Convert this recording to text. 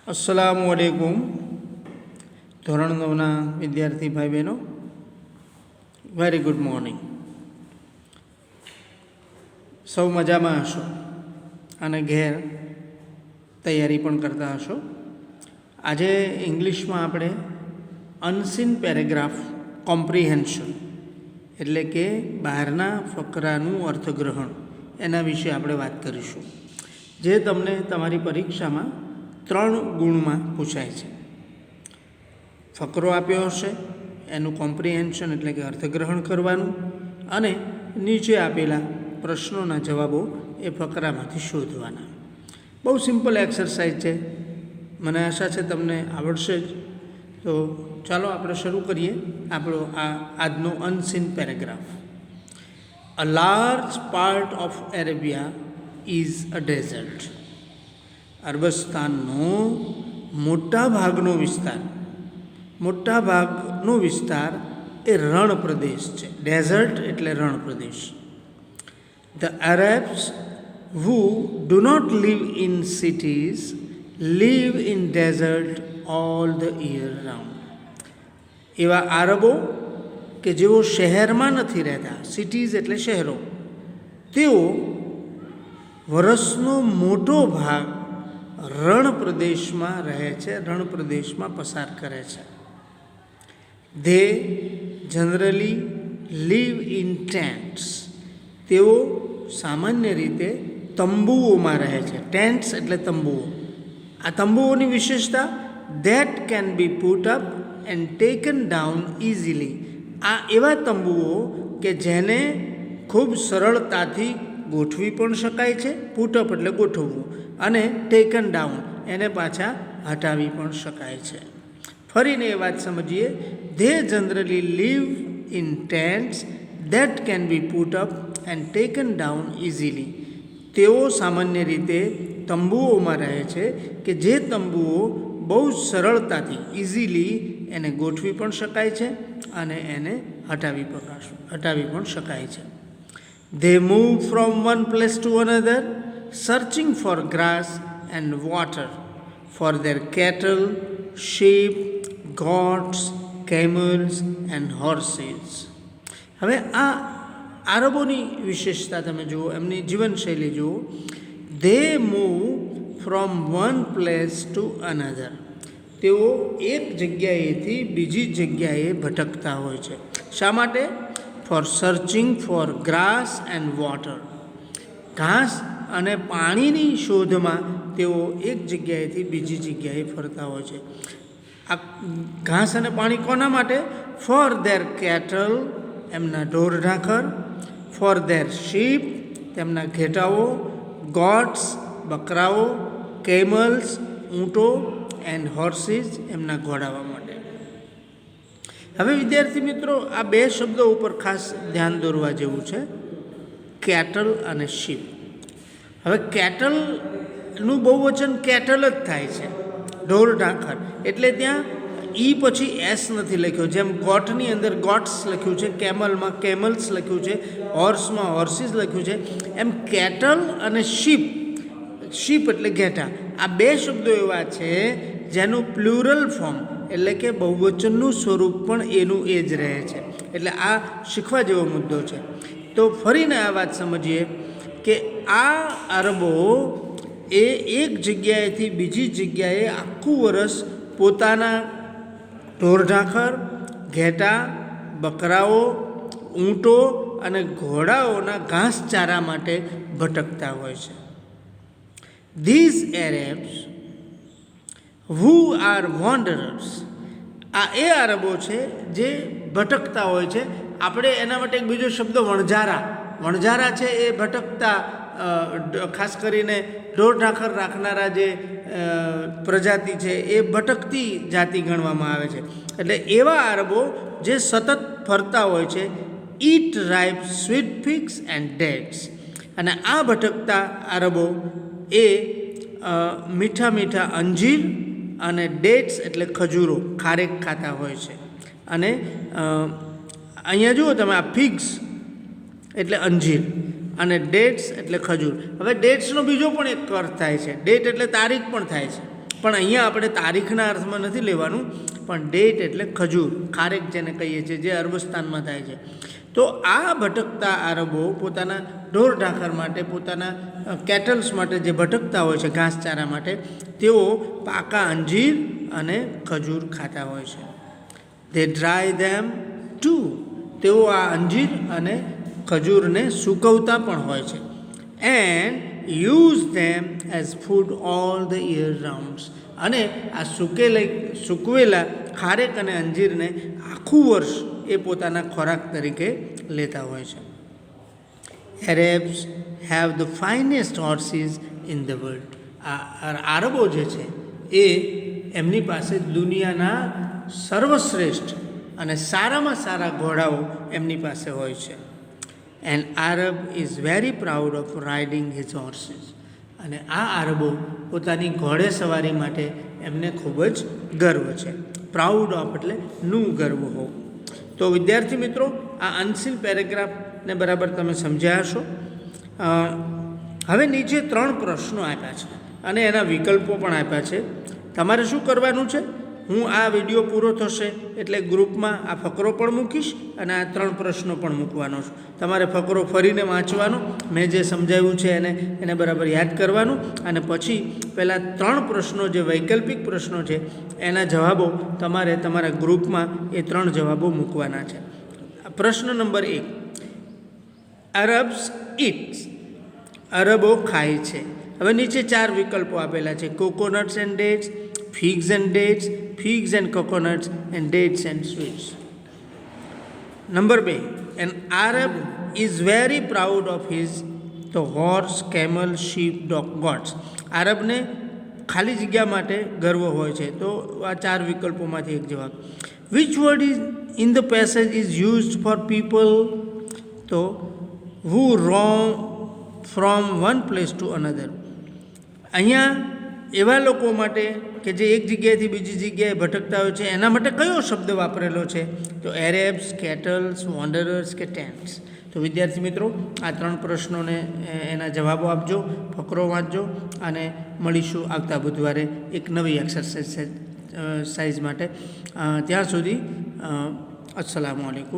अस्सलामुअलैकुम ધોરણ 9ના વિદ્યાર્થી ભાઈ બહેનો, વેરી ગુડ મોર્નિંગ. સૌ મજામાં હશો અને ઘેર તૈયારી પણ કરતા હશો. આજે ઇંગ્લિશમાં આપણે અનસીન પેરેગ્રાફ કોમ્પ્રિહેન્શન એટલે કે બહારના ફકરાનું અર્થગ્રહણ એના વિશે આપણે વાત કરીશું, જે તમને તમારી પરીક્ષામાં 3 ગુણમાં પૂછાય છે. ફકરો આપ્યો હશે, એનું કોમ્પ્રિહેન્શન એટલે કે અર્થગ્રહણ કરવાનું, અને નીચે આપેલા પ્રશ્નોના જવાબો એ ફકરામાંથી શોધવાના. બહુ સિમ્પલ એક્સરસાઇઝ છે, મને આશા છે તમને આવડશે જ. તો ચાલો આપણે શરૂ કરીએ આપણો આજનો unseen paragraph. A large part of Arabia is a desert. અરબસ્તાનનો મોટા ભાગનો વિસ્તાર એ રણ પ્રદેશ છે. ડેઝર્ટ એટલે રણ પ્રદેશ. The Arabs who do not live in cities live in desert all the year round. એવા આરબો કે જેઓ શહેરમાં નથી રહેતા, સિટીઝ એટલે શહેરો, તેઓ વર્ષનો મોટો ભાગ રણ પ્રદેશમાં રહે છે, રણ પ્રદેશમાં પસાર કરે છે. They generally live in tents. તેઓ સામાન્ય રીતે તંબુઓમાં રહે છે. ટેન્ટ્સ એટલે તંબુઓ. આ તંબુઓની વિશેષતા that can be put up and taken down easily. આ એવા તંબુઓ કે જેને ખૂબ સરળતાથી ગોઠવી પણ શકાય છે, પુટ અપ એટલે ગોઠવવું, અને ટેકન ડાઉન એને પાછા હટાવી પણ શકાય છે. ફરીને એ વાત સમજીએ. They generally live in tents that can be put up and taken down easily. તેઓ સામાન્ય રીતે તંબુઓમાં રહે છે કે જે તંબુઓ બહુ સરળતાથી ઇઝીલી એને ગોઠવી પણ શકાય છે અને એને હટાવી પણ શકાય છે. They move from one place to another, searching for grass and water for their cattle, sheep, goats, camels and horses. હવે આ આરબોની વિશેષતા તમે જુઓ, એમની જીવનશૈલી જુઓ. They move from one place to another. તેઓ એક જગ્યાએથી બીજી જગ્યાએ ભટકતા હોય છે. શા માટે? For searching for grass and water. ઘાસ અને પાણીની શોધમાં તેઓ એક જગ્યાએથી બીજી જગ્યાએ ફરતા હોય છે. આ ઘાસ અને પાણી કોના માટે? ફોર ધેર કેટલ, એમના ઢોર ઢાંખર, ફોર ધેર શીપ, તેમના ઘેટાઓ, ગોટ્સ, બકરાઓ, કેમલ્સ, ઊંટો, એન્ડ હોર્સીસ, એમના ઘોડાવા માટે. હવે વિદ્યાર્થી મિત્રો, આ 2 શબ્દો ઉપર ખાસ ધ્યાન દોરવા જેવું છે, કેટલ અને શીપ. હવે કેટલનું બહુવચન કેટલ જ થાય છે, ઢોર ઢાંખર, એટલે ત્યાં ઈ પછી એસ નથી લખ્યો. જેમ ગોટની અંદર ગોટ્સ લખ્યું છે, કેમલમાં કેમલ્સ લખ્યું છે, હોર્સમાં હોર્સીસ લખ્યું છે, એમ કેટલ અને શીપ, શીપ એટલે ઘેટા, આ 2 શબ્દો એવા છે જેનું પ્લુરલ ફોર્મ એટલે કે બહુવચનનું સ્વરૂપ પણ એનું એ જ રહે છે. એટલે આ શીખવા જેવો મુદ્દો છે. તો ફરીને આ વાત સમજીએ કે આ અરબો એ એક જગ્યાએથી બીજી જગ્યાએ આખું વર્ષ પોતાના ઢોરઢાંખર, ઘેટા, બકરાઓ, ઊંટો અને ઘોડાઓના ઘાસચારા માટે ભટકતા હોય છે. These Arabs who are wanderers. આ એ આરબો છે જે ભટકતા હોય છે. આપણે એના માટે એક બીજો શબ્દ વણઝારા છે, એ ભટકતા, ખાસ કરીને ઢોર ઢાંખર રાખનારા જે પ્રજાતિ છે એ ભટકતી જાતિ ગણવામાં આવે છે. એટલે એવા આરબો જે સતત ફરતા હોય છે. ઈટ રાઇપ સ્વીટ ફિગ્સ એન્ડ ડેટ્સ. અને આ ભટકતા આરબો એ મીઠા અંજીર અને ડેટ્સ એટલે ખજૂરો, ખારેક ખાતા હોય છે. અને અહીંયા જુઓ તમે, આ ફિગ્સ એટલે અંજીર અને ડેટ્સ એટલે ખજૂર. હવે ડેટ્સનો બીજો પણ એક અર્થ થાય છે. ડેટ એટલે તારીખ પણ થાય છે. પણ અહીંયા આપણે તારીખના અર્થમાં નથી લેવાનું, પણ ડેટ એટલે ખજૂર, ખારેક જેને કહીએ છીએ, જે અરબસ્તાનમાં થાય છે. તો આ ભટકતા આરબો પોતાના ઢોર ઢાંખર માટે, પોતાના કેટલ્સ માટે જે ભટકતા હોય છે ઘાસચારા માટે, તેઓ પાકા અંજીર અને ખજૂર ખાતા હોય છે. દે ડ્રાય ધેમ ટુ, તેઓ આ અંજીર અને ખજૂરને સૂકવતા પણ હોય છે. And use them as food all the year rounds, અને આ સૂકવેલા ખારેક અને અંજીરને આખું વર્ષ એ પોતાના ખોરાક તરીકે લેતા હોય છે. Arabs have the finest horses in the world. આ આરબો જે છે એ એમની પાસે દુનિયાના સર્વશ્રેષ્ઠ અને સારામાં સારા ઘોડાઓ એમની પાસે હોય છે. And Arab is very proud of riding his horses. અને આ આરબો પોતાની ઘોડે સવારી માટે એમને ખૂબ જ ગર્વ છે. પ્રાઉડ ઓફ એટલે નું ગર્વ હોવું. તો વિદ્યાર્થી મિત્રો, આ અનસીન પેરેગ્રાફને બરાબર તમે સમજ્યા હશો. હવે નીચે 3 પ્રશ્નો આપ્યા છે અને એના વિકલ્પો પણ આપ્યા છે. તમારે શું કરવાનું છે? હું આ વિડીયો પૂરો થશે એટલે ગ્રુપમાં આ ફકરો પણ મૂકીશ અને આ 3 પ્રશ્નો પણ મૂકવાનો છું. તમારે ફકરો ફરીને વાંચવાનો, મેં જે સમજાવ્યું છે એને બરાબર યાદ કરવાનું, અને પછી પહેલાં 3 પ્રશ્નો જે વૈકલ્પિક પ્રશ્નો છે એના જવાબો તમારે તમારા ગ્રુપમાં એ 3 જવાબો મૂકવાના છે. પ્રશ્ન નંબર 1, અરબ્સ ઇટ્સ, અરબો ખાય છે. હવે નીચે 4 વિકલ્પો આપેલા છે: coconuts and dates, figs and dates, figs and coconuts, and dates and sweets. Number B, an Arab is very proud of his the horse, camel, sheep, dog, goats. આરબને ખાલી જગ્યા માટે ગર્વ હોય છે. તો આ 4 વિકલ્પોમાંથી એક જવાબ. Which word is in the passage is used for people તો who roam from one place to another? અહીંયા એવા લોકો માટે કે જે એક જગ્યાએથી બીજી જગ્યાએ ભટકતા હોય છે એના માટે કયો શબ્દ વાપરેલો છે? તો એરેબ્સ, કેટલ્સ, વોન્ડરર્સ કે ટેન્ટ્સ. તો વિદ્યાર્થી મિત્રો, આ 3 પ્રશ્નોને એના જવાબો આપજો, ફકરો વાંચજો, અને મળીશું આવતા બુધવારે એક નવી એક્સરસાઇઝ માટે. ત્યાં સુધી અસ્સલામુ અલૈકુમ.